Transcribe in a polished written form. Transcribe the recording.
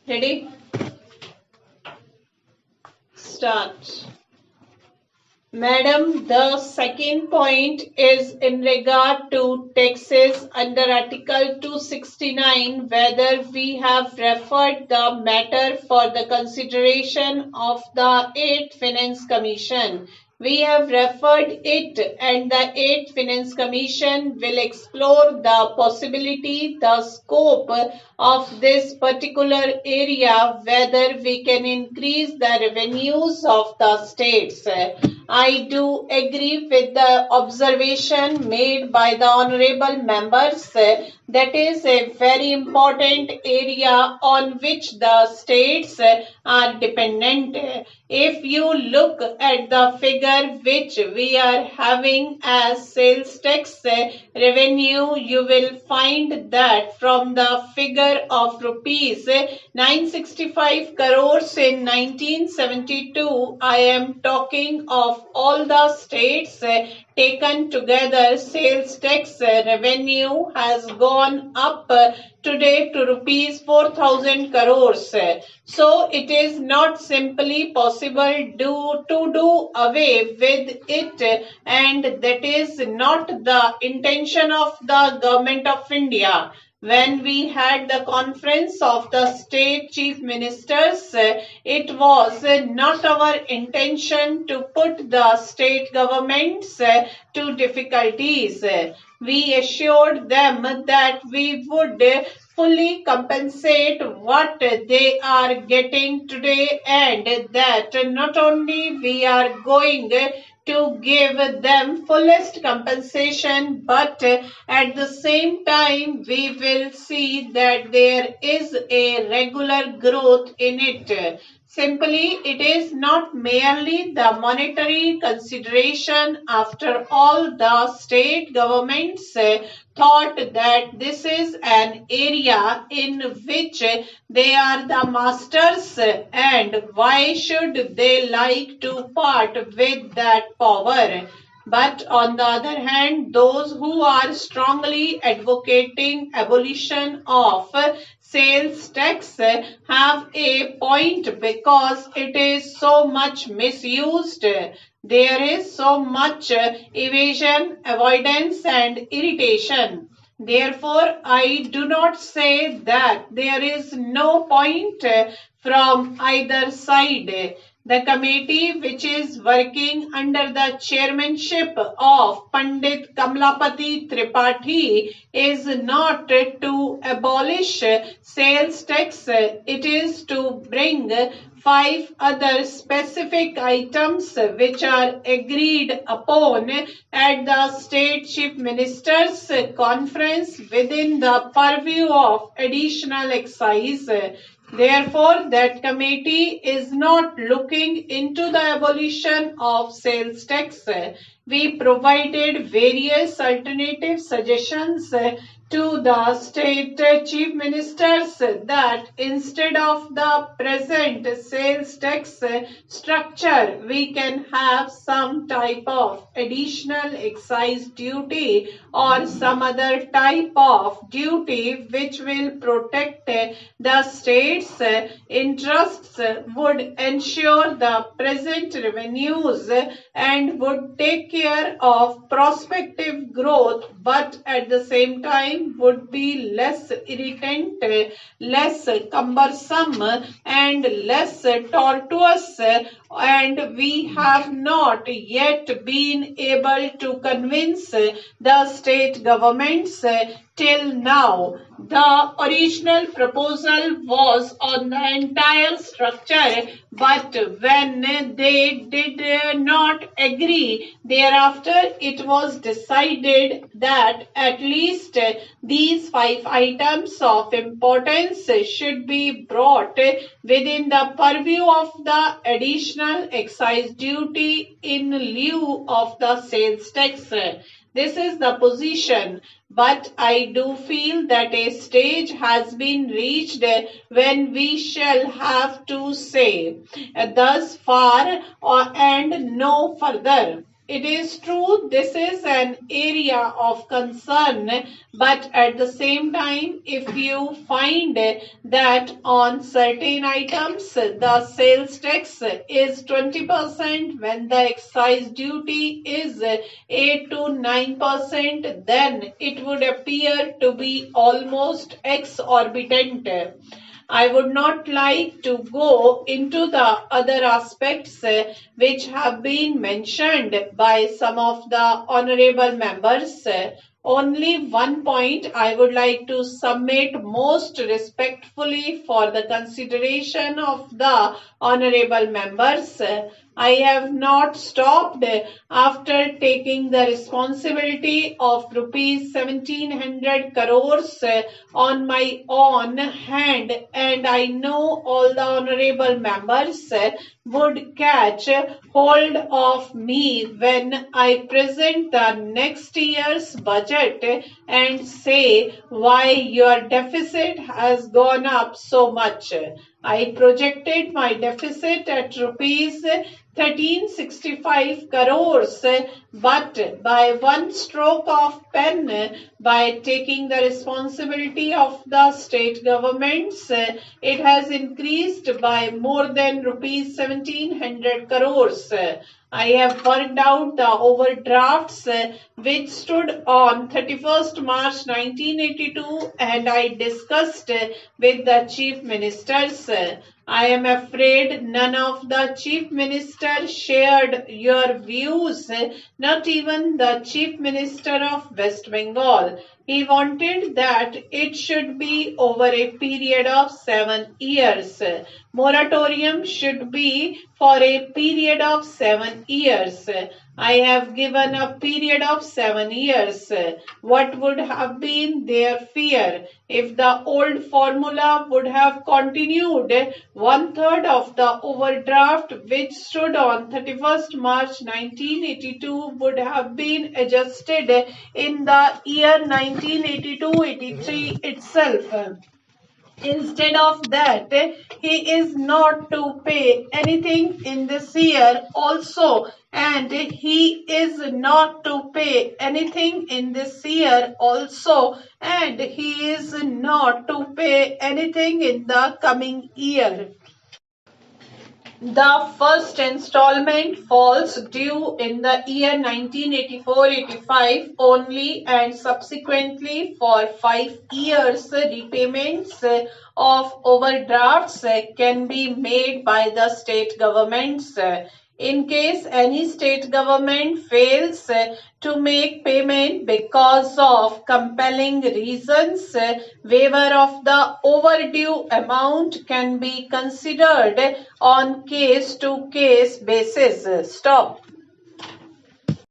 Ready? Start. Madam, the second point is in regard to taxes under Article 269, whether we have referred the matter for the consideration of the 8th Finance Commission. We have referred it, and the 8th Finance Commission will explore the possibility, the scope of this particular area, whether we can increase the revenues of the states. I do agree with the observation made by the honorable members. That is a very important area on which the states are dependent. If you look at the figure which we are having as sales tax revenue, you will find that from the figure of rupees 965 crores in 1972, I am talking of all the states taken together. Sales tax revenue has gone up today to rupees 4,000 crores. So it is not simply possible to do away with it, and that is not the intention of the government of India. When we had the conference of the state chief ministers, it was not our intention to put the state governments to difficulties. We assured them that we would fully compensate what they are getting today, and that not only we are going to give them fullest compensation, but at the same time we will see that there is a regular growth in it. Simply, it is not merely the monetary consideration. After all, the state governments thought that this is an area in which they are the masters, and why should they like to part with that power? But on the other hand, those who are strongly advocating abolition of sales tax have a point, because it is so much misused. There is so much evasion, avoidance and irritation. Therefore, I do not say that there is no point from either side. The committee, which is working under the chairmanship of Pandit Kamalapati Tripathi, is not to abolish sales tax. It is to bring 5 other specific items which are agreed upon at the state chief ministers conference within the purview of additional excise. Therefore, that committee is not looking into the abolition of sales tax. We provided various alternative suggestions to the state chief ministers, that instead of the present sales tax structure, we can have some type of additional excise duty or some other type of duty which will protect the state's interests, would ensure the present revenues, and would take care of prospective growth, but at the same time would be less irritant, less cumbersome and less tortuous, and we have not yet been able to convince the state governments till now. The original proposal was on the entire structure, but when they did not agree, thereafter it was decided that at least these 5 items of importance should be brought within the purview of the additional excise duty in lieu of the sales tax. This is the position, but I do feel that a stage has been reached when we shall have to say thus far and no further. It is true this is an area of concern, but at the same time, if you find that on certain items the sales tax is 20% when the excise duty is 8 to 9%, then it would appear to be almost exorbitant. I would not like to go into the other aspects which have been mentioned by some of the honorable members. Only one point I would like to submit most respectfully for the consideration of the honorable members. I have not stopped after taking the responsibility of rupees 1700 crores on my own hand, and I know all the honorable members would catch hold of me when I present the next year's budget and say why your deficit has gone up so much. I projected my deficit at rupees 1365 crores, but by one stroke of pen, by taking the responsibility of the state governments, it has increased by more than rupees 1700 crores. I have worked out the overdrafts which stood on 31st March 1982, and I discussed with the chief ministers. I am afraid none of the chief ministers shared your views, not even the chief minister of West Bengal. He wanted that it should be over a period of 7 years. Moratorium should be for a period of 7 years. I have given a period of 7 years. What would have been their fear? If the old formula would have continued, one third of the overdraft which stood on 31st March 1982 would have been adjusted in the year 1982-83 itself. Instead of that, he is not to pay anything in this year also, and he is not to pay anything in this year also, and he is not to pay anything in the coming year. The first installment falls due in the year 1984-85 only, and subsequently for 5 years repayments of overdrafts can be made by the state governments. In case any state government fails to make payment because of compelling reasons, waiver of the overdue amount can be considered on case-to-case basis. Stop.